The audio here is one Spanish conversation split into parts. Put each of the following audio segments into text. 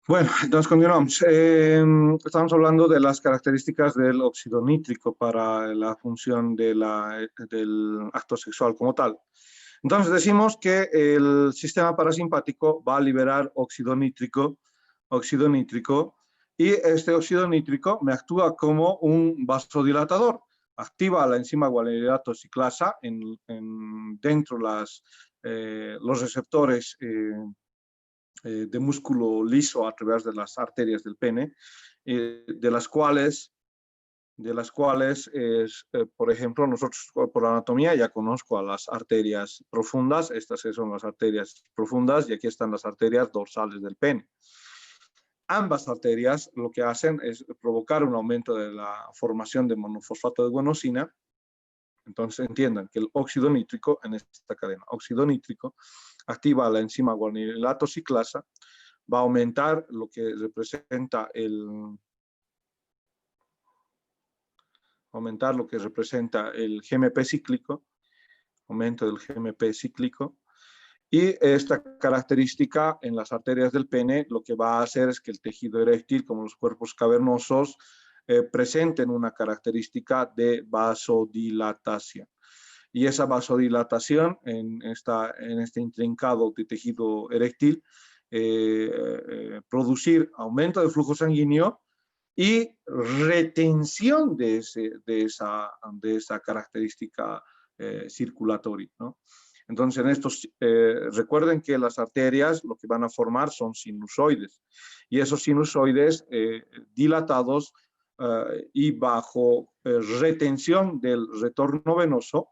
Bueno, entonces continuamos. Estamos hablando de las características del óxido nítrico para la función del acto sexual como tal. Entonces decimos que el sistema parasimpático va a liberar óxido nítrico, y este óxido nítrico me actúa como un vasodilatador. Activa la enzima guanilirato ciclasa dentro los receptores de músculo liso a través de las arterias del pene, por ejemplo, nosotros por anatomía ya conozco a las arterias profundas. Estas son las arterias profundas, y aquí están las arterias dorsales del pene. Ambas arterias lo que hacen es provocar un aumento de la formación de monofosfato de guanosina. Entonces entiendan que el óxido nítrico, en esta cadena, óxido nítrico, activa la enzima guanililato ciclasa, va a aumentar lo que representa el GMP cíclico, aumento del GMP cíclico, y esta característica en las arterias del pene lo que va a hacer es que el tejido eréctil, como los cuerpos cavernosos, presenten una característica de vasodilatación. Y esa vasodilatación en este intrincado de tejido eréctil, producir aumento de flujo sanguíneo y retención de esa característica circulatoria, ¿no? Entonces, recuerden que las arterias lo que van a formar son sinusoides, y esos sinusoides dilatados y bajo retención del retorno venoso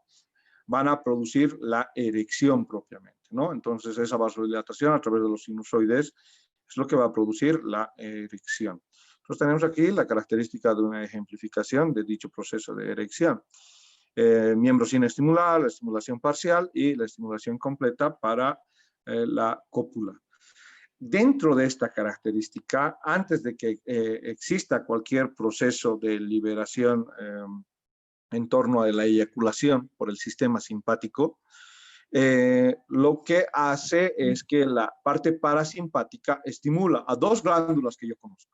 van a producir la erección propiamente, ¿no? Entonces, esa vasodilatación a través de los sinusoides es lo que va a producir la erección. Entonces, tenemos aquí la característica de una ejemplificación de dicho proceso de erección. Miembro sin estimular, la estimulación parcial y la estimulación completa para la cópula. Dentro de esta característica, antes de que exista cualquier proceso de liberación en torno a la eyaculación por el sistema simpático, lo que hace es que la parte parasimpática estimula a dos glándulas que yo conozco.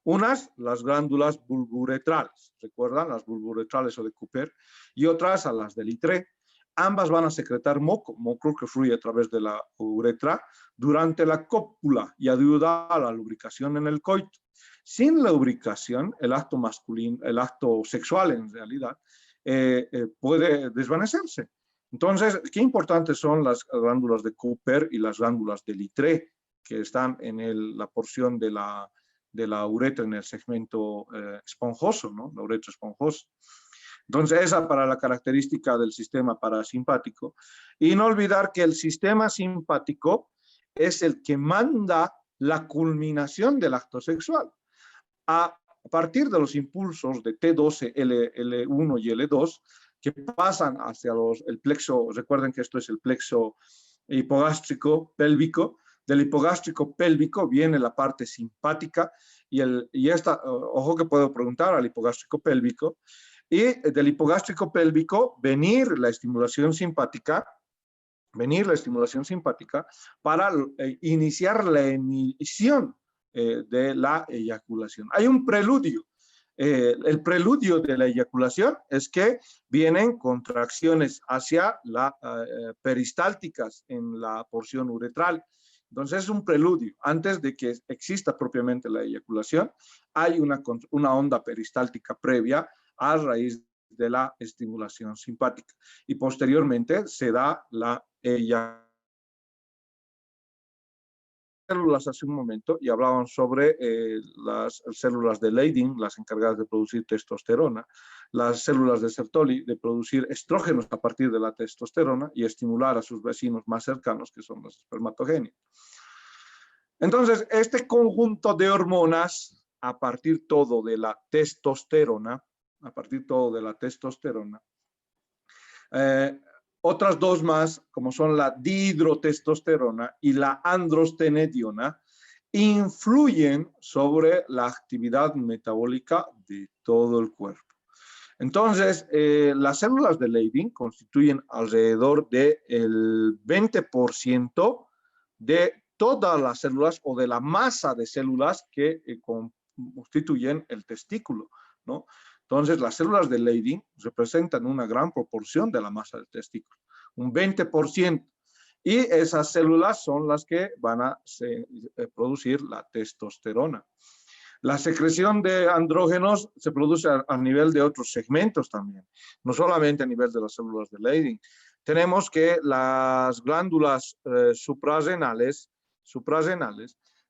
Unas, las glándulas bulburetrales, ¿recuerdan? Las bulburetrales o de Cooper, y otras a las del ITRE. Ambas van a secretar moco que fluye a través de la uretra durante la cópula y ayuda a la lubricación en el coito. Sin la lubricación, el acto masculino, el acto sexual en realidad, puede desvanecerse. Entonces, qué importantes son las glándulas de Cooper y las glándulas del ITRE, que están en la porción de la uretra, en el segmento esponjoso, ¿no? La uretra esponjosa. Entonces, esa para la característica del sistema parasimpático. Y no olvidar que el sistema simpático es el que manda la culminación del acto sexual. A partir de los impulsos de T12, L1 y L2, que pasan hacia el plexo, recuerden que esto es el plexo hipogástrico pélvico. Del hipogástrico pélvico viene la parte simpática, ojo que puedo preguntar al hipogástrico pélvico, y del hipogástrico pélvico venir la estimulación simpática para iniciar la emisión de la eyaculación. Hay un preludio. El preludio de la eyaculación es que vienen contracciones hacia peristálticas en la porción uretral. Entonces es un preludio. Antes de que exista propiamente la eyaculación, hay una onda peristáltica previa a raíz de la estimulación simpática. Y posteriormente se da la eyaculación. Células hace un momento y hablaban sobre las células de Leydig, las encargadas de producir testosterona, las células de Sertoli de producir estrógenos a partir de la testosterona y estimular a sus vecinos más cercanos, que son los espermatogénicos. Entonces, este conjunto de hormonas, a partir todo de la testosterona, otras dos más, como son la dihidrotestosterona y la androstenediona, influyen sobre la actividad metabólica de todo el cuerpo. Entonces, las células de Leydig constituyen alrededor del 20% de todas las células o de la masa de células que constituyen el testículo, ¿no? Entonces, las células de Leydig representan una gran proporción de la masa del testículo, un 20%. Y esas células son las que van a producir la testosterona. La secreción de andrógenos se produce a nivel de otros segmentos también, no solamente a nivel de las células de Leydig. Tenemos que las glándulas suprarrenales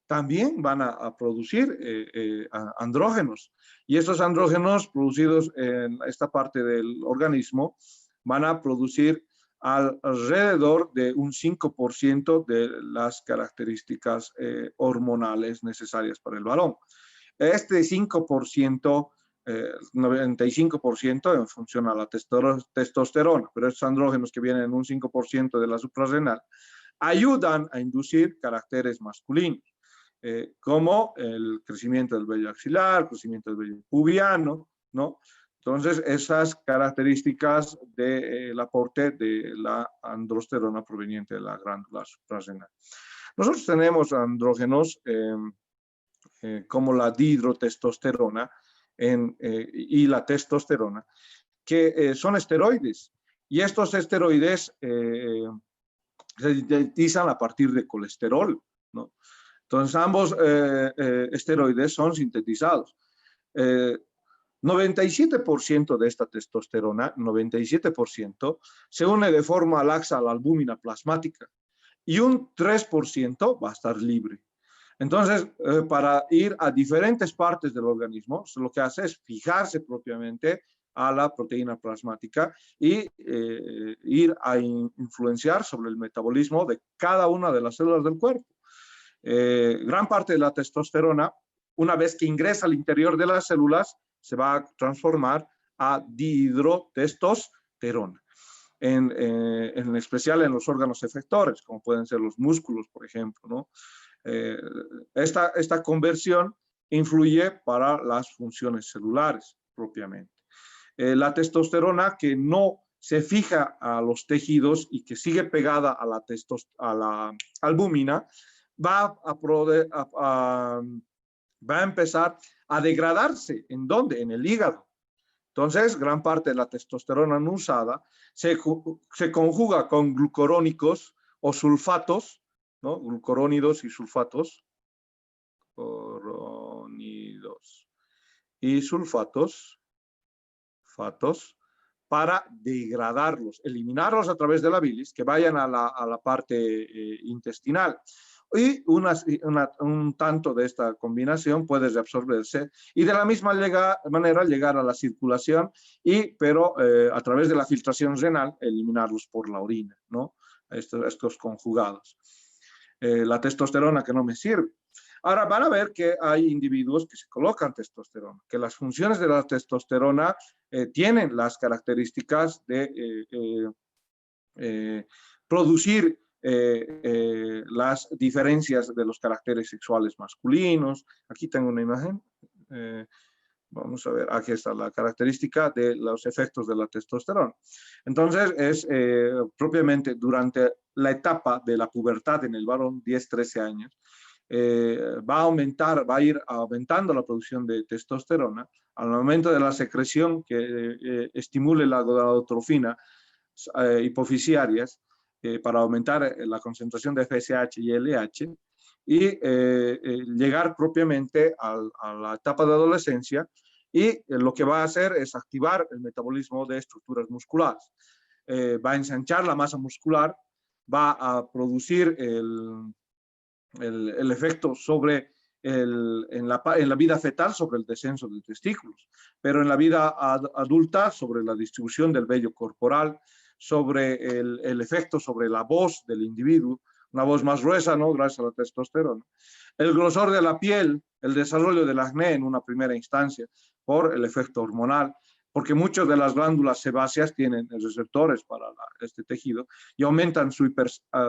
también van a producir andrógenos. Y estos andrógenos producidos en esta parte del organismo van a producir alrededor de un 5% de las características hormonales necesarias para el varón. Este 5%, 95% en función a la testosterona, pero estos andrógenos que vienen en un 5% de la suprarrenal ayudan a inducir caracteres masculinos, como el crecimiento del vello axilar, el crecimiento del vello pubiano, ¿no? Entonces, esas características del aporte de la androsterona proveniente de la glándula suprarrenal. Nosotros tenemos andrógenos como la dihidrotestosterona y la testosterona, que son esteroides. Y estos esteroides se sintetizan a partir de colesterol, ¿no? Entonces, ambos esteroides son sintetizados. 97% de esta testosterona, 97%, se une de forma laxa a la albúmina plasmática y un 3% va a estar libre. Entonces, para ir a diferentes partes del organismo, lo que hace es fijarse propiamente a la proteína plasmática y ir a influenciar sobre el metabolismo de cada una de las células del cuerpo. Gran parte de la testosterona, una vez que ingresa al interior de las células, se va a transformar a dihidrotestosterona, en especial en los órganos efectores, como pueden ser los músculos, por ejemplo, ¿no? Esta conversión influye para las funciones celulares propiamente. La testosterona que no se fija a los tejidos y que sigue pegada a la albúmina, va a empezar a degradarse. ¿En dónde? En el hígado. Entonces, gran parte de la testosterona no usada se conjuga con glucurónicos o sulfatos, ¿no? Glucurónidos y sulfatos. Glucurónidos y sulfatos. Para degradarlos, eliminarlos a través de la bilis, que vayan a la parte intestinal. Y un tanto de esta combinación puede reabsorberse y de la misma manera llegar a la circulación, pero a través de la filtración renal eliminarlos por la orina, ¿no? Estos conjugados. La testosterona que no me sirve. Ahora van a ver que hay individuos que se colocan testosterona, que las funciones de la testosterona tienen las características de producir las diferencias de los caracteres sexuales masculinos. Aquí tengo una imagen. Vamos a ver, aquí está la característica de los efectos de la testosterona. Entonces, es propiamente durante la etapa de la pubertad en el varón, 10-13 años, va a ir aumentando la producción de testosterona. Al momento de la secreción que estimule la gonadotrofina hipofisiarias para aumentar la concentración de FSH y LH y llegar propiamente a la etapa de adolescencia, y lo que va a hacer es activar el metabolismo de estructuras musculares. Va a ensanchar la masa muscular, va a producir el efecto sobre en la vida fetal sobre el descenso de testículos, pero en la vida adulta sobre la distribución del vello corporal, sobre el efecto sobre la voz del individuo, una voz más gruesa, ¿no? Gracias a la testosterona. El grosor de la piel, el desarrollo del acné en una primera instancia por el efecto hormonal, porque muchas de las glándulas sebáceas tienen receptores para este tejido y aumentan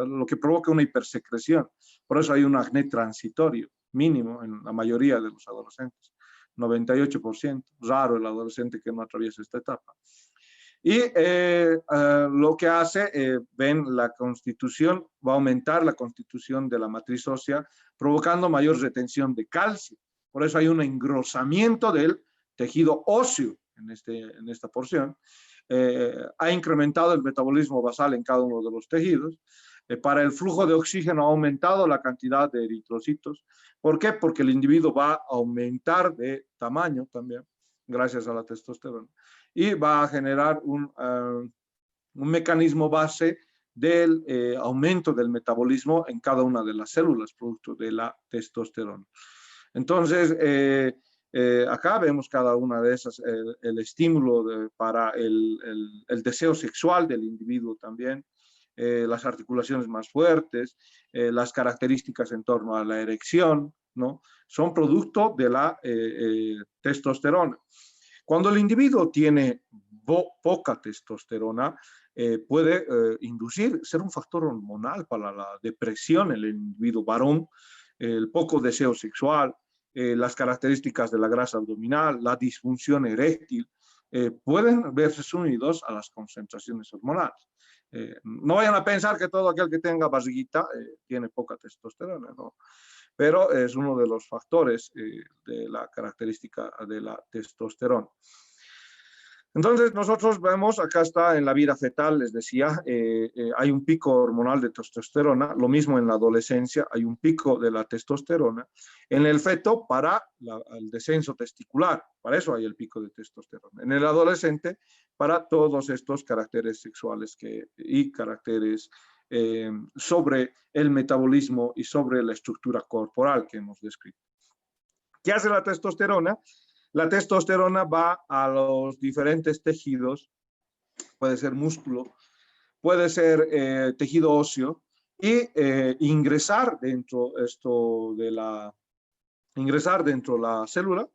lo que provoca una hipersecreción. Por eso hay un acné transitorio mínimo en la mayoría de los adolescentes, 98%, raro el adolescente que no atraviesa esta etapa. Y lo que hace, ven, la constitución, va a aumentar la constitución de la matriz ósea, provocando mayor retención de calcio. Por eso hay un engrosamiento del tejido óseo en esta porción. Ha incrementado el metabolismo basal en cada uno de los tejidos. Para el flujo de oxígeno ha aumentado la cantidad de eritrocitos. ¿Por qué? Porque el individuo va a aumentar de tamaño también, gracias a la testosterona, y va a generar un mecanismo base del aumento del metabolismo en cada una de las células, producto de la testosterona. Entonces, acá vemos cada una de esas, el estímulo para el deseo sexual del individuo también, las articulaciones más fuertes, las características en torno a la erección, ¿no? Son producto de la testosterona. Cuando el individuo tiene poca testosterona, puede inducir, ser un factor hormonal para la depresión en el individuo varón, el poco deseo sexual, las características de la grasa abdominal, la disfunción eréctil, pueden verse unidos a las concentraciones hormonales. No vayan a pensar que todo aquel que tenga barriguita tiene poca testosterona, ¿no? Pero es uno de los factores de la característica de la testosterona. Entonces, nosotros vemos, acá está en la vida fetal, les decía, hay un pico hormonal de testosterona, lo mismo en la adolescencia, hay un pico de la testosterona. En el feto, para el descenso testicular, para eso hay el pico de testosterona. En el adolescente, para todos estos caracteres sexuales y caracteres sobre el metabolismo y sobre la estructura corporal que hemos descrito. ¿Qué hace la testosterona? La testosterona va a los diferentes tejidos, puede ser músculo, puede ser tejido óseo, y ingresar dentro de la célula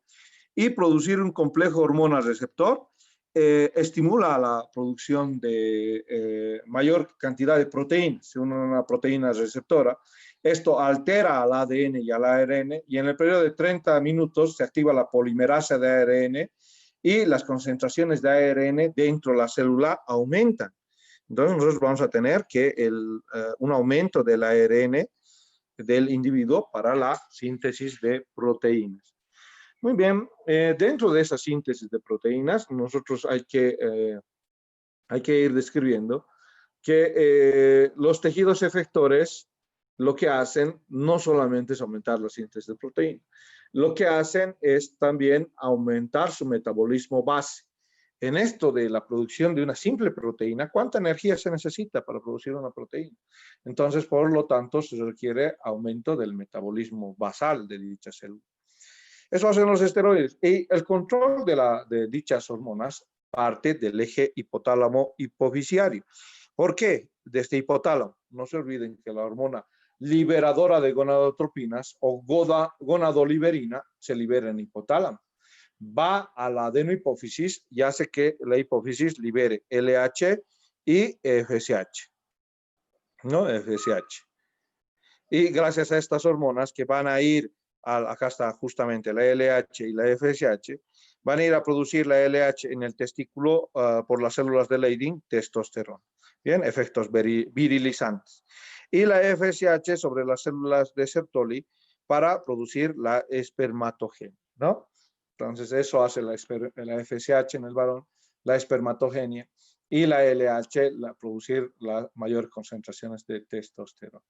y producir un complejo hormona receptor. Estimula la producción de mayor cantidad de proteínas, una proteína receptora. Esto altera al ADN y al ARN, y en el periodo de 30 minutos se activa la polimerasa de ARN y las concentraciones de ARN dentro de la célula aumentan. Entonces nosotros vamos a tener un aumento del ARN del individuo para la síntesis de proteínas. Muy bien, dentro de esa síntesis de proteínas, nosotros hay que ir describiendo que los tejidos efectores lo que hacen no solamente es aumentar la síntesis de proteína, lo que hacen es también aumentar su metabolismo base. En esto de la producción de una simple proteína, ¿cuánta energía se necesita para producir una proteína? Entonces, por lo tanto, se requiere aumento del metabolismo basal de dicha célula. Eso hacen los esteroides. Y el control de dichas hormonas parte del eje hipotálamo-hipofisiario. ¿Por qué? De este hipotálamo. No se olviden que la hormona liberadora de gonadotropinas o gonadoliberina se libera en hipotálamo. Va a la adenohipófisis y hace que la hipófisis libere LH y FSH. ¿No? FSH. Y gracias a estas hormonas que van a ir, acá está justamente la LH y la FSH, van a ir a producir la LH en el testículo por las células de Leydig, testosterona. Bien, efectos virilizantes. Y la FSH sobre las células de Sertoli para producir la espermatogenia, ¿no? Entonces eso hace la FSH en el varón, la espermatogenia, y la LH, producir las mayores concentraciones de testosterona.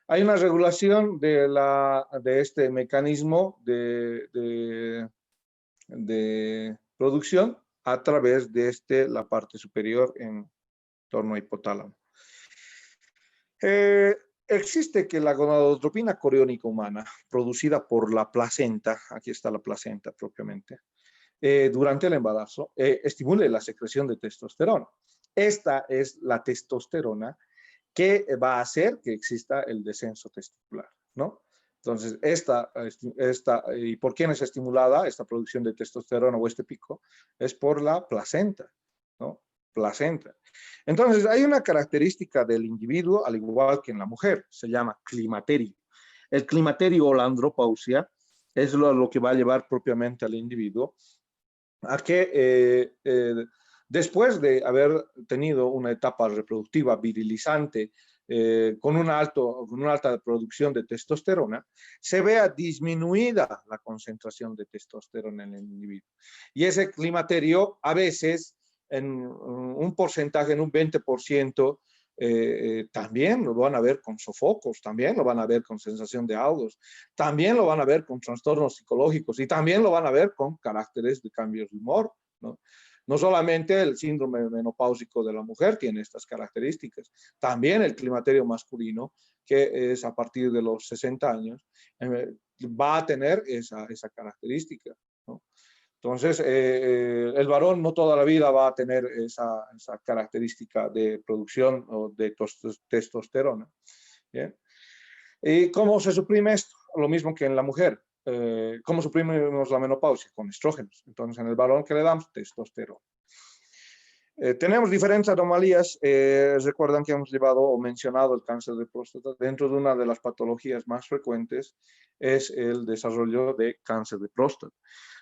Hay una regulación de este mecanismo de producción a través de la parte superior en torno a hipotálamo. Existe que la gonadotropina coriónica humana, producida por la placenta, aquí está la placenta propiamente, durante el embarazo, estimule la secreción de testosterona. Esta es la testosterona que va a hacer que exista el descenso testicular, ¿no? Entonces, ¿y por quién es estimulada esta producción de testosterona o este pico? Es por la placenta, ¿no? Placenta. Entonces, hay una característica del individuo, al igual que en la mujer, se llama climaterio. El climaterio o la andropausia es lo que va a llevar propiamente al individuo a que después de haber tenido una etapa reproductiva virilizante con una alta producción de testosterona, se vea disminuida la concentración de testosterona en el individuo. Y ese climaterio a veces en un porcentaje, en un 20%, también lo van a ver con sofocos, también lo van a ver con sensación de ahogas, también lo van a ver con trastornos psicológicos y también lo van a ver con caracteres de cambios de humor, ¿no? No solamente el síndrome menopáusico de la mujer tiene estas características, también el climaterio masculino, que es a partir de los 60 años, va a tener esa característica, ¿no? Entonces, el varón no toda la vida va a tener esa característica de producción o de testosterona. ¿Bien? ¿Y cómo se suprime esto? Lo mismo que en la mujer. ¿Cómo suprimimos la menopausia? Con estrógenos. Entonces, en el varón, ¿qué le damos? Testosterona. Tenemos diferentes anomalías. Recuerdan que hemos llevado o mencionado el cáncer de próstata. Dentro de una de las patologías más frecuentes es el desarrollo de cáncer de próstata.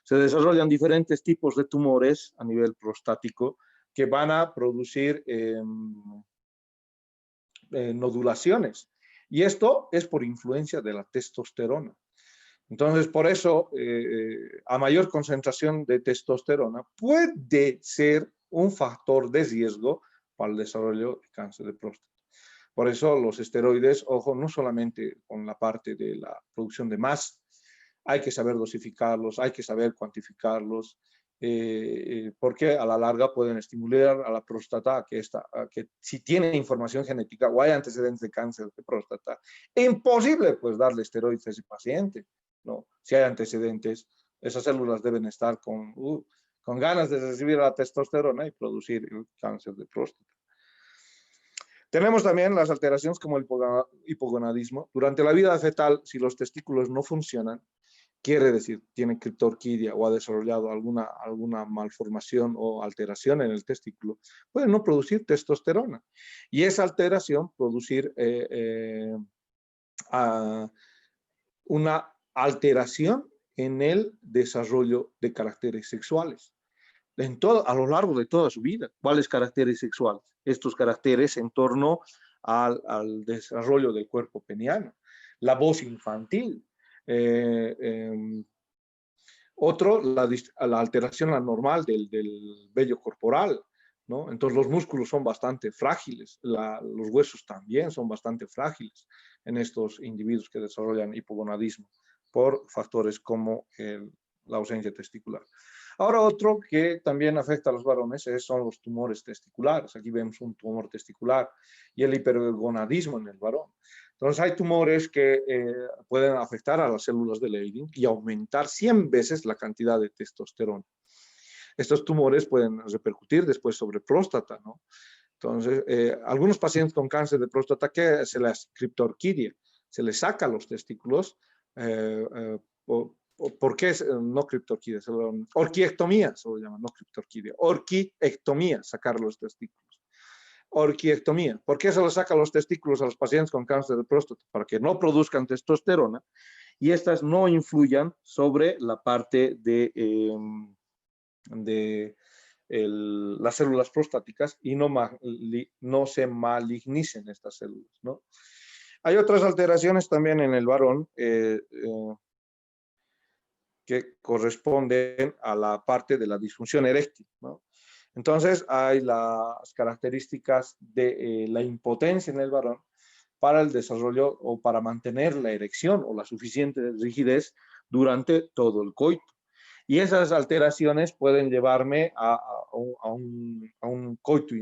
Se desarrollan diferentes tipos de tumores a nivel prostático que van a producir nodulaciones. Y esto es por influencia de la testosterona. Entonces, por eso, a mayor concentración de testosterona puede ser un factor de riesgo para el desarrollo de cáncer de próstata. Por eso los esteroides, ojo, no solamente con la parte de la producción de masa, hay que saber dosificarlos, hay que saber cuantificarlos, porque a la larga pueden estimular a la próstata a que si tiene información genética o hay antecedentes de cáncer de próstata, imposible pues darle esteroides a ese paciente, ¿no? Si hay antecedentes, esas células deben estar con ganas de recibir la testosterona y producir el cáncer de próstata. Tenemos también las alteraciones como el hipogonadismo. Durante la vida fetal, si los testículos no funcionan, quiere decir, tiene criptorquidia o ha desarrollado alguna malformación o alteración en el testículo, puede no producir testosterona. Y esa alteración producir una alteración en el desarrollo de caracteres sexuales. A lo largo de toda su vida. ¿Cuáles caracteres sexuales? Estos caracteres en torno al desarrollo del cuerpo peniano. La voz infantil. Otro, la alteración anormal del vello corporal, ¿no? Entonces los músculos son bastante frágiles, los huesos también son bastante frágiles en estos individuos que desarrollan hipogonadismo por factores como la ausencia testicular. Ahora otro que también afecta a los varones son los tumores testiculares. Aquí vemos un tumor testicular y el hipergonadismo en el varón. Entonces hay tumores que pueden afectar a las células de Leydig y aumentar 100 veces la cantidad de testosterona. Estos tumores pueden repercutir después sobre próstata, ¿no? Entonces, algunos pacientes con cáncer de próstata que se les criptorquidia, se les saca los testículos. ¿Por qué no criptorquidia? Orquiectomía se lo llaman, no criptorquidia. Orquiectomía, sacar los testículos. Orquiectomía. ¿Por qué se les saca los testículos a los pacientes con cáncer de próstata? Para que no produzcan testosterona y estas no influyan sobre la parte de las células prostáticas y no se malignicen estas células, ¿no? Hay otras alteraciones también en el varón que corresponden a la parte de la disfunción eréctil, ¿no? Entonces, hay las características de la impotencia en el varón para el desarrollo o para mantener la erección o la suficiente rigidez durante todo el coito. Y esas alteraciones pueden llevarme a un coito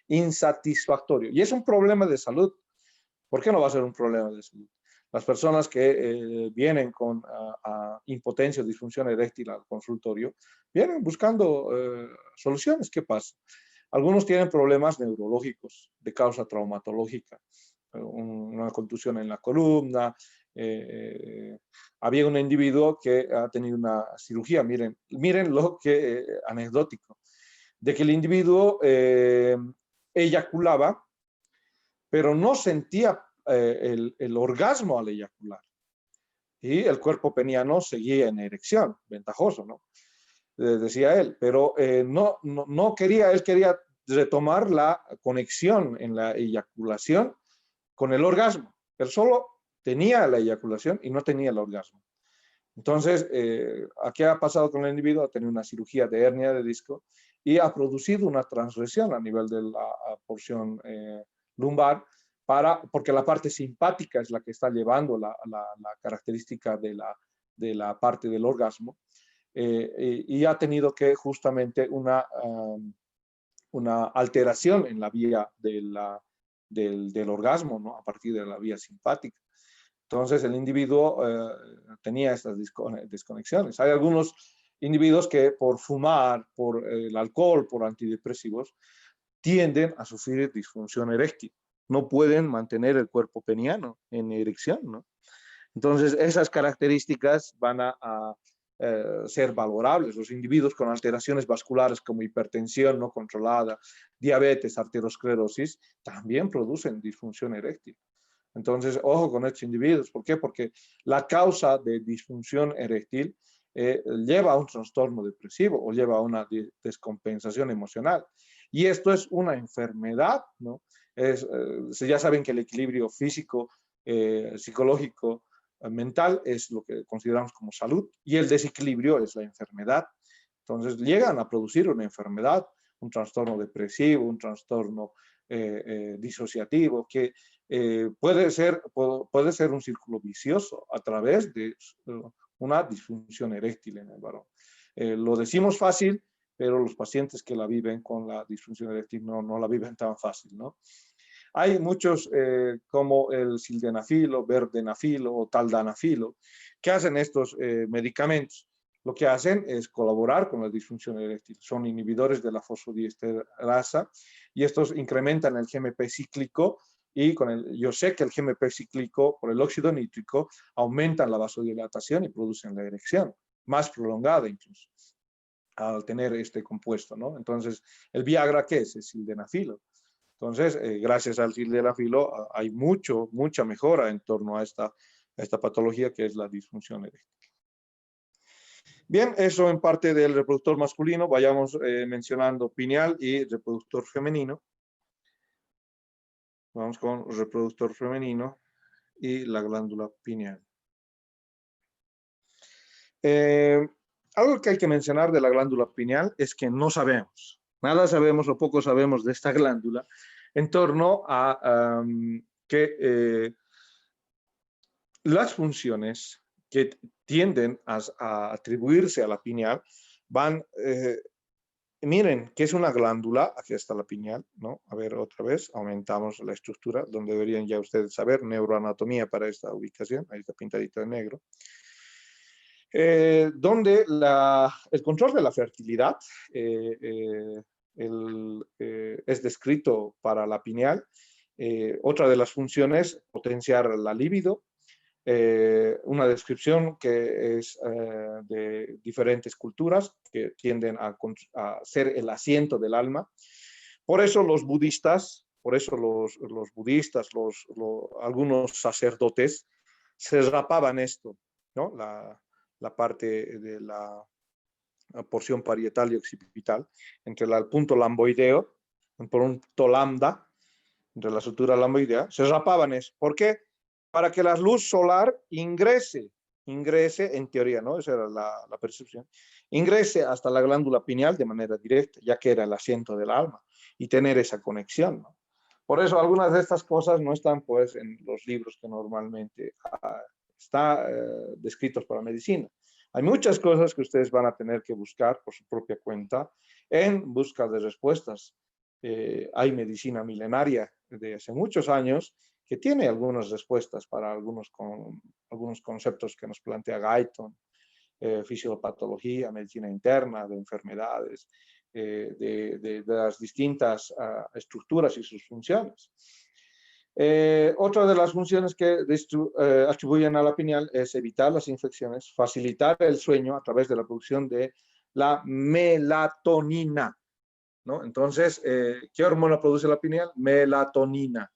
insatisfactorio. Y es un problema de salud. ¿Por qué no va a ser un problema de salud? Las personas que vienen con impotencia o disfunción eréctil al consultorio, vienen buscando soluciones. ¿Qué pasa? Algunos tienen problemas neurológicos de causa traumatológica, una contusión en la columna. Había un individuo que ha tenido una cirugía, miren lo que anecdótico, de que el individuo eyaculaba, pero no sentía el orgasmo al eyacular. Y el cuerpo peniano seguía en erección, ventajoso, ¿no? decía él, pero no quería, él quería retomar la conexión en la eyaculación con el orgasmo. Él solo tenía la eyaculación y no tenía el orgasmo. Entonces, ¿qué ha pasado con el individuo? Ha tenido una cirugía de hernia de disco y ha producido una transgresión a nivel de la porción lumbar, porque la parte simpática es la que está llevando la característica de la parte del orgasmo, y ha tenido que justamente una alteración en la vía del orgasmo, ¿no? A partir de la vía simpática. Entonces el individuo tenía estas desconexiones. Hay algunos individuos que por fumar, por el alcohol, por antidepresivos, tienden a sufrir disfunción eréctil. No pueden mantener el cuerpo peniano en erección, ¿no? Entonces esas características van a ser valorables. Los individuos con alteraciones vasculares como hipertensión no controlada, diabetes, arteriosclerosis, también producen disfunción eréctil. Entonces, ojo con estos individuos. ¿Por qué? Porque la causa de disfunción eréctil lleva a un trastorno depresivo o lleva a una descompensación emocional. Y esto es una enfermedad, ¿no? Ya saben que el equilibrio físico, psicológico, mental es lo que consideramos como salud y el desequilibrio es la enfermedad. Entonces, llegan a producir una enfermedad, un trastorno depresivo, un trastorno disociativo, que puede ser un círculo vicioso a través de una disfunción eréctil en el varón. Lo decimos fácil, pero los pacientes que la viven con la disfunción eréctil no la viven tan fácil, ¿no? Hay muchos como el sildenafilo, verdenafilo o taldanafilo que hacen estos medicamentos. Lo que hacen es colaborar con la disfunción eréctil. Son inhibidores de la fosfodiesterasa y estos incrementan el GMP cíclico y yo sé que el GMP cíclico por el óxido nítrico aumentan la vasodilatación y producen la erección, más prolongada incluso, al tener este compuesto, ¿no? Entonces, ¿el Viagra qué es? Es sildenafilo. Entonces, gracias al sildenafilo hay mucha mejora en torno a esta patología que es la disfunción eréctil. Bien, eso en parte del reproductor masculino. Vayamos mencionando pineal y reproductor femenino. Vamos con reproductor femenino y la glándula pineal. Algo que hay que mencionar de la glándula pineal es que no sabemos, nada sabemos o poco sabemos de esta glándula en torno a que las funciones que tienden a atribuirse a la pineal van, miren, que es una glándula, aquí está la pineal, ¿no? A ver, otra vez, aumentamos la estructura, donde deberían ya ustedes saber, neuroanatomía para esta ubicación, ahí está pintadito de negro. Donde el control de la fertilidad es descrito para la pineal. Otra de las funciones, potenciar la libido. Una descripción que es de diferentes culturas que tienden a ser el asiento del alma. Por eso los budistas, algunos sacerdotes se rapaban esto, ¿no? La parte de la porción parietal y occipital, entre el punto lamboideo, por un punto lambda, entre la sutura lamboidea, se rapaban eso. ¿Por qué? Para que la luz solar ingrese en teoría, ¿no? Esa era la percepción, ingrese hasta la glándula pineal de manera directa, ya que era el asiento del alma, y tener esa conexión, ¿no? Por eso algunas de estas cosas no están pues en los libros que normalmente está descritos para medicina. Hay muchas cosas que ustedes van a tener que buscar por su propia cuenta en busca de respuestas. Hay medicina milenaria de hace muchos años que tiene algunas respuestas para algunos conceptos que nos plantea Guyton, fisiopatología, medicina interna, de enfermedades, de las distintas estructuras y sus funciones. Otra de las funciones que atribuyen a la pineal es evitar las infecciones, facilitar el sueño a través de la producción de la melatonina, ¿no? Entonces, ¿qué hormona produce la pineal? Melatonina.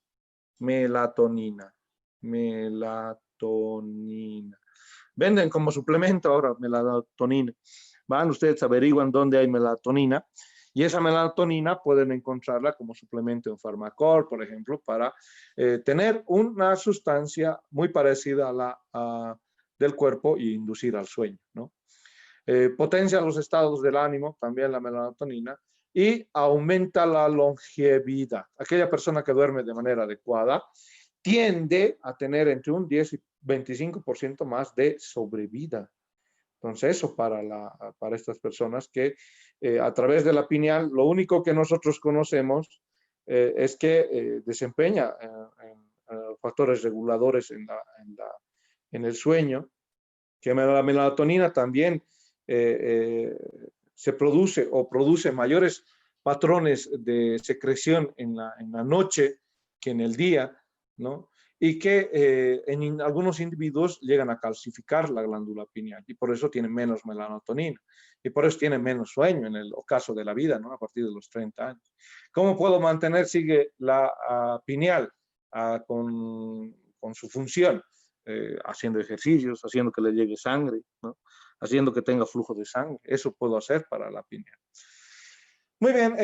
Venden como suplemento ahora melatonina. Van, ustedes averiguan dónde hay melatonina, y esa melatonina pueden encontrarla como suplemento en Farmacor, por ejemplo, para tener una sustancia muy parecida a la del cuerpo y inducir al sueño, ¿no? Potencia los estados del ánimo, también la melatonina, y aumenta la longevidad. Aquella persona que duerme de manera adecuada tiende a tener entre un 10 y 25% más de sobrevida. Entonces, eso para estas personas que a través de la pineal, lo único que nosotros conocemos es que desempeña factores reguladores en el sueño, que la melatonina también se produce o produce mayores patrones de secreción en la noche que en el día, ¿no? Y que en algunos individuos llegan a calcificar la glándula pineal y por eso tienen menos melatonina y por eso tienen menos sueño en el ocaso de la vida, ¿no? A partir de los 30 años. ¿Cómo puedo mantener, sigue la pineal con su función? Haciendo ejercicios, haciendo que le llegue sangre, ¿no? Haciendo que tenga flujo de sangre. Eso puedo hacer para la pineal. Muy bien,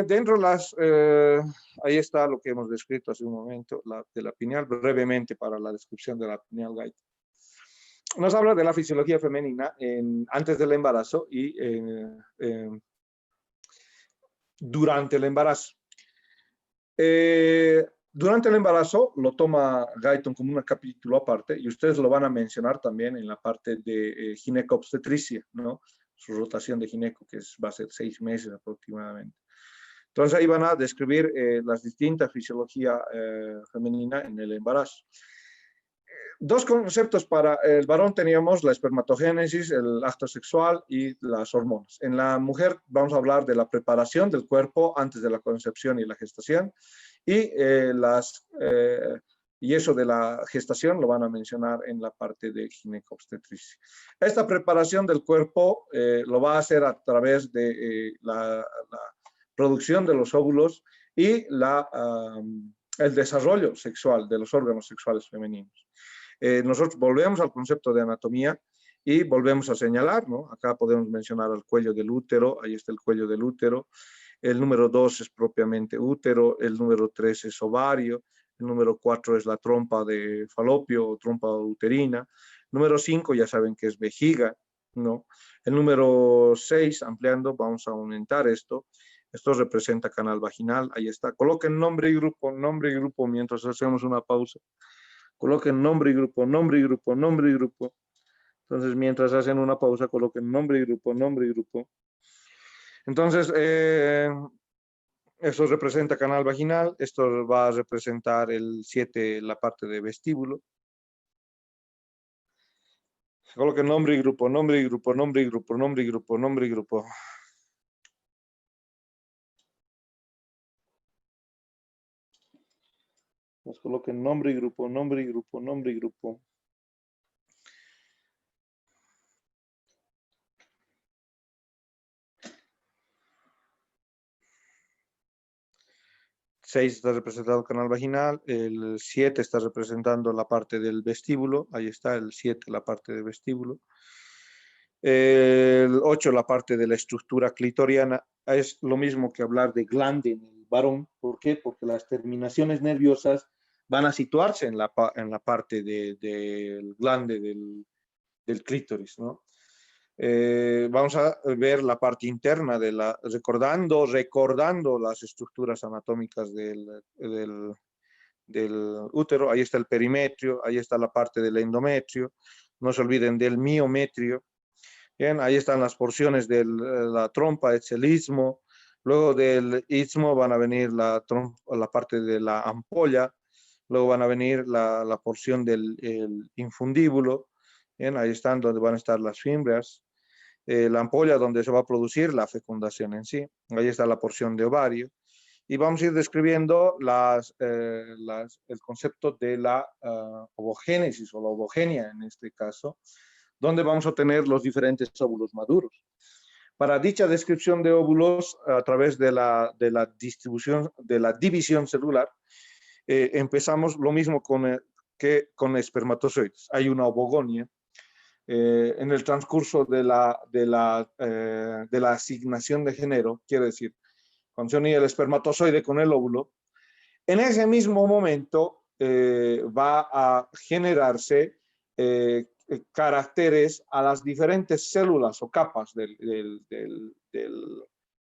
dentro de ahí está lo que hemos descrito hace un momento, de la pineal, brevemente para la descripción de la pineal gait. Nos habla de la fisiología femenina antes del embarazo y durante el embarazo. Durante el embarazo lo toma Guyton como un capítulo aparte y ustedes lo van a mencionar también en la parte de ginecobstetricia, ¿no? Su rotación de gineco, que va a ser 6 meses aproximadamente. Entonces ahí van a describir las distintas fisiologías femeninas en el embarazo. Dos conceptos para el varón teníamos la espermatogénesis, el acto sexual y las hormonas. En la mujer vamos a hablar de la preparación del cuerpo antes de la concepción y la gestación y, y eso de la gestación lo van a mencionar en la parte de ginecobstetricia. Esta preparación del cuerpo lo va a hacer a través de la producción de los óvulos y el desarrollo sexual de los órganos sexuales femeninos. Nosotros volvemos al concepto de anatomía y volvemos a señalar, ¿no? Acá podemos mencionar el cuello del útero, ahí está el cuello del útero. El número 2 es propiamente útero, el número 3 es ovario, el número 4 es la trompa de falopio o trompa uterina, el número 5 ya saben que es vejiga, ¿no? El número 6, ampliando, vamos a aumentar esto. Esto representa canal vaginal, ahí está. Coloquen nombre y grupo mientras hacemos una pausa. Coloquen nombre y grupo, nombre y grupo, nombre y grupo. Entonces, mientras hacen una pausa, coloquen nombre y grupo, nombre y grupo. Entonces, esto representa canal vaginal, esto va a representar el 7, la parte de vestíbulo. Coloquen nombre y grupo, nombre y grupo, nombre y grupo, nombre y grupo, nombre y grupo. Nos coloquen nombre y grupo, nombre y grupo, nombre y grupo. El 6 está representado el canal vaginal, el 7 está representando la parte del vestíbulo, ahí está el 7, la parte del vestíbulo. El 8, la parte de la estructura clitoriana, es lo mismo que hablar de glande en el varón. ¿Por qué? Porque las terminaciones nerviosas van a situarse en la parte del glande del clítoris, ¿no? Vamos a ver la parte interna recordando las estructuras anatómicas del útero. Ahí está el perimetrio, ahí está la parte del endometrio. No se olviden del miometrio. Bien, ahí están las porciones de la trompa, es el istmo. Luego del istmo van a venir la parte de la ampolla. Luego van a venir la porción del infundíbulo. Bien, ahí están donde van a estar las fimbrias. La ampolla donde se va a producir la fecundación en sí. Ahí está la porción de ovario. Y vamos a ir describiendo el concepto de la ovogénesis o la ovogenia en este caso, donde vamos a tener los diferentes óvulos maduros. Para dicha descripción de óvulos, a través de la distribución, de la división celular, empezamos lo mismo que con espermatozoides. Hay una ovogonia. en el transcurso de la asignación de género, quiere decir, cuando se une el espermatozoide con el óvulo, en ese mismo momento va a generarse caracteres a las diferentes células o capas del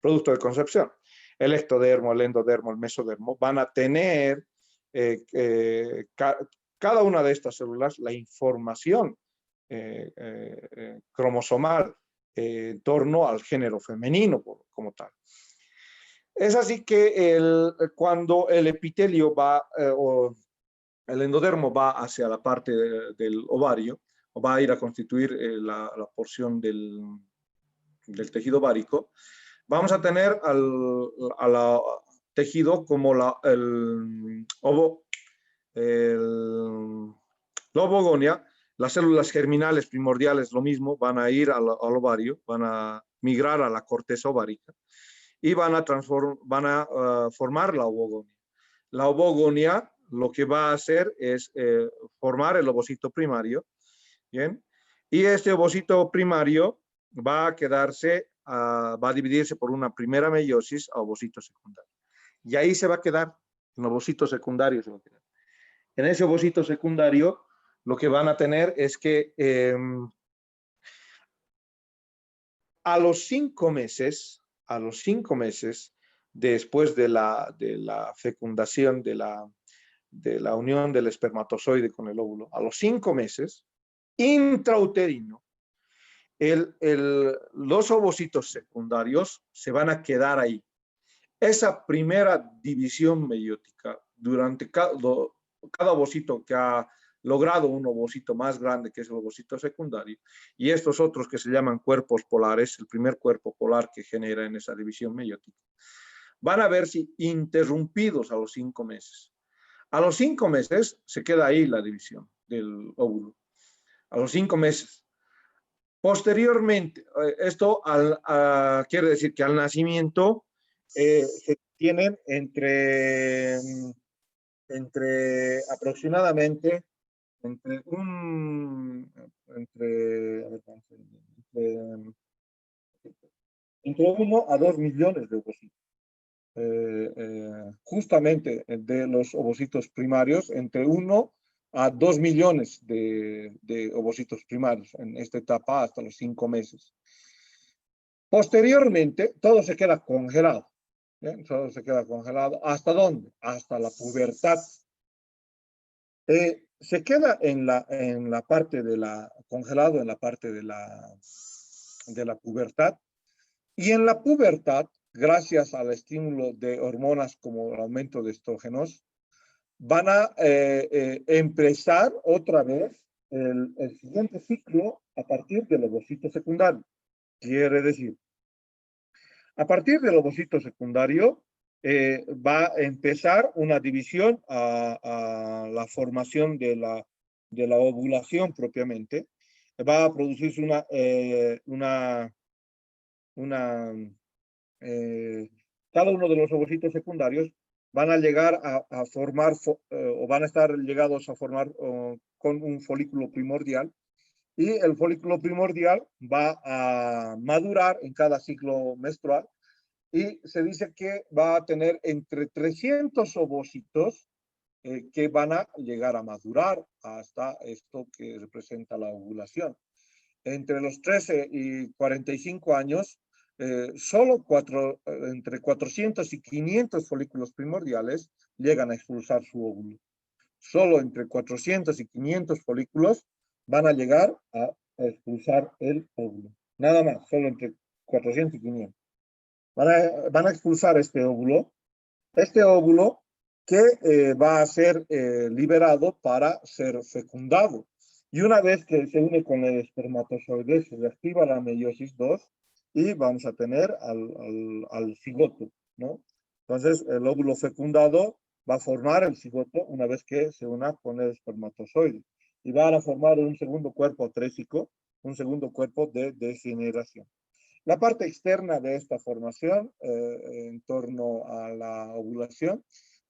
producto de concepción. El ectodermo, el endodermo, el mesodermo van a tener cada una de estas células la información cromosomal en torno al género femenino como tal. Es así que cuando el epitelio va, o el endodermo va hacia la parte del ovario, o va a ir a constituir la porción del tejido ovárico, vamos a tener al tejido como la ovogonia. Las células germinales primordiales, lo mismo, van a ir al ovario, van a migrar a la corteza ovárica y van a formar la ovogonia. La ovogonia lo que va a hacer es formar el ovocito primario, ¿bien? Y este ovocito primario va a quedarse, va a dividirse por una primera meiosis a ovocito secundario. Y ahí se va a quedar, en ovocito secundario se va a quedar. En ese ovocito secundario, lo que van a tener es que a los 5 meses, después de la fecundación, de la unión del espermatozoide con el óvulo, a los 5 meses, intrauterino, los ovocitos secundarios se van a quedar ahí. Esa primera división meiótica, durante cada ovocito que ha logrado un ovocito más grande, que es el ovocito secundario, y estos otros que se llaman cuerpos polares, el primer cuerpo polar que genera en esa división meiótica, van a verse interrumpidos a los 5 meses. A los 5 meses se queda ahí la división del óvulo. A los 5 meses. Posteriormente, esto quiere decir que al nacimiento se tienen entre aproximadamente entre 1 a 2 millones de ovocitos. Justamente de los ovocitos primarios, entre 1 a 2 millones de ovocitos primarios en esta etapa hasta los 5 meses. Posteriormente, todo se queda congelado. ¿Bien? Todo se queda congelado. ¿Hasta dónde? Hasta la pubertad. Se queda en la parte de congelado en la parte de la pubertad. Y en la pubertad, gracias al estímulo de hormonas como el aumento de estrógenos, van a empezar otra vez el siguiente ciclo a partir del ovocito secundario. Quiere decir, a partir del ovocito secundario va a empezar una división a la formación de la ovulación propiamente. Va a producirse cada uno de los ovocitos secundarios van a llegar a formar o van a estar llegados a formar con un folículo primordial, y el folículo primordial va a madurar en cada ciclo menstrual, y se dice que va a tener entre 300 ovocitos que van a llegar a madurar hasta esto que representa la ovulación. Entre los 13 y 45 años, solo entre 400 y 500 folículos primordiales llegan a expulsar su óvulo. Solo entre 400 y 500 folículos van a llegar a expulsar el óvulo. Nada más, solo entre 400 y 500. Van a expulsar este óvulo que va a ser liberado para ser fecundado. Y una vez que se une con el espermatozoide, se reactiva la meiosis 2 y vamos a tener al cigoto, ¿no? Entonces, el óvulo fecundado va a formar el cigoto una vez que se una con el espermatozoide. Y van a formar un segundo cuerpo trésico, un segundo cuerpo de degeneración. La parte externa de esta formación, en torno a la ovulación,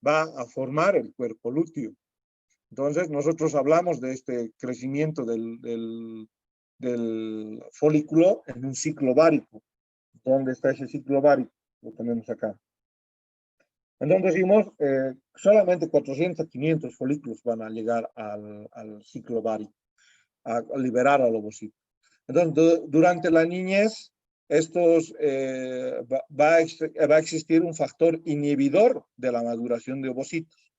va a formar el cuerpo lúteo. Entonces, nosotros hablamos de este crecimiento del del folículo en un ciclo ovárico. ¿Dónde está ese ciclo ovárico? Lo tenemos acá. Entonces decimos, solamente 400 a 500 folículos van a llegar al ciclo ovárico, a liberar al ovocito. Entonces, durante la niñez, va a existir un factor inhibidor de la maduración de ovocitos.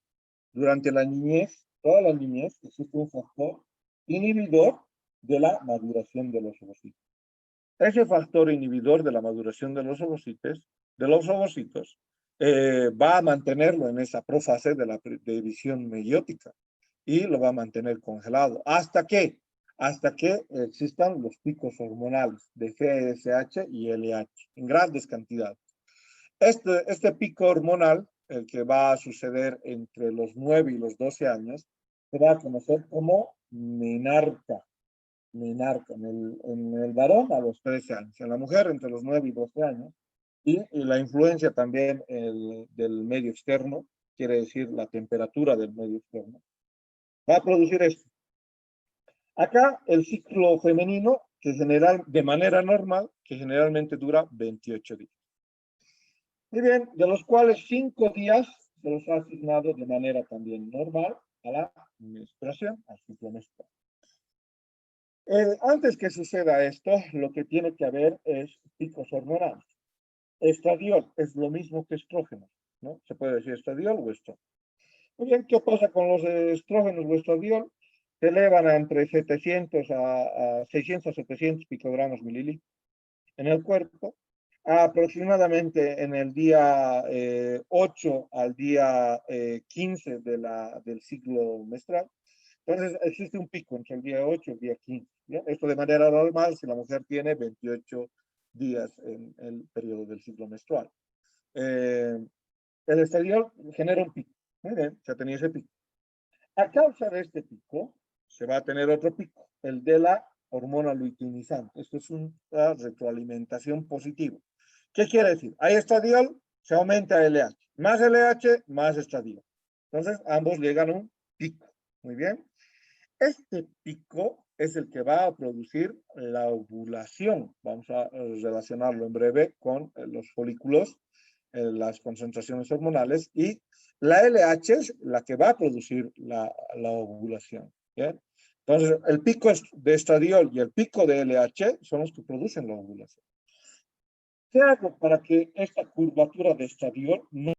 Durante la niñez, toda la niñez, existe un factor inhibidor de la maduración de los ovocitos. Ese factor inhibidor de la maduración de los ovocitos, va a mantenerlo en esa profase de la división meiótica y lo va a mantener congelado. ¿Hasta qué? Hasta que existan los picos hormonales de FSH y LH en grandes cantidades. Este pico hormonal, el que va a suceder entre los 9 y los 12 años, se va a conocer como menarca. Menarca, en el varón a los 13 años, en la mujer entre los 9 y 12 años, y la influencia también del medio externo, quiere decir la temperatura del medio externo, va a producir esto. Acá el ciclo femenino, de manera normal, que generalmente dura 28 días. Muy bien, de los cuales 5 días se los ha asignado de manera también normal a la menstruación, al ciclo menstrual. Antes que suceda esto, lo que tiene que haber es picos hormonales. Estradiol es lo mismo que estrógenos, ¿no? Se puede decir estradiol o estrógeno. Muy bien, ¿qué pasa con los estrógenos o estradiol? Se elevan a entre 600 a 700 picogramos mililitros en el cuerpo, aproximadamente en el día 8 al día 15 del ciclo menstrual. Entonces, existe un pico entre el día 8 y el día 15. ¿Ya? Esto de manera normal si la mujer tiene 28 días en el periodo del ciclo menstrual. El estradiol genera un pico. Muy bien, ya tenía ese pico. A causa de este pico, se va a tener otro pico, el de la hormona luteinizante. Esto es una retroalimentación positiva. ¿Qué quiere decir? Hay estradiol, se aumenta LH. Más LH, más estradiol. Entonces, ambos llegan a un pico. Muy bien. Este pico es el que va a producir la ovulación. Vamos a relacionarlo en breve con los folículos, las concentraciones hormonales, y la LH es la que va a producir la ovulación. ¿Bien? Entonces, el pico de estradiol y el pico de LH son los que producen la ovulación. ¿Qué hago para que esta curvatura de estradiol no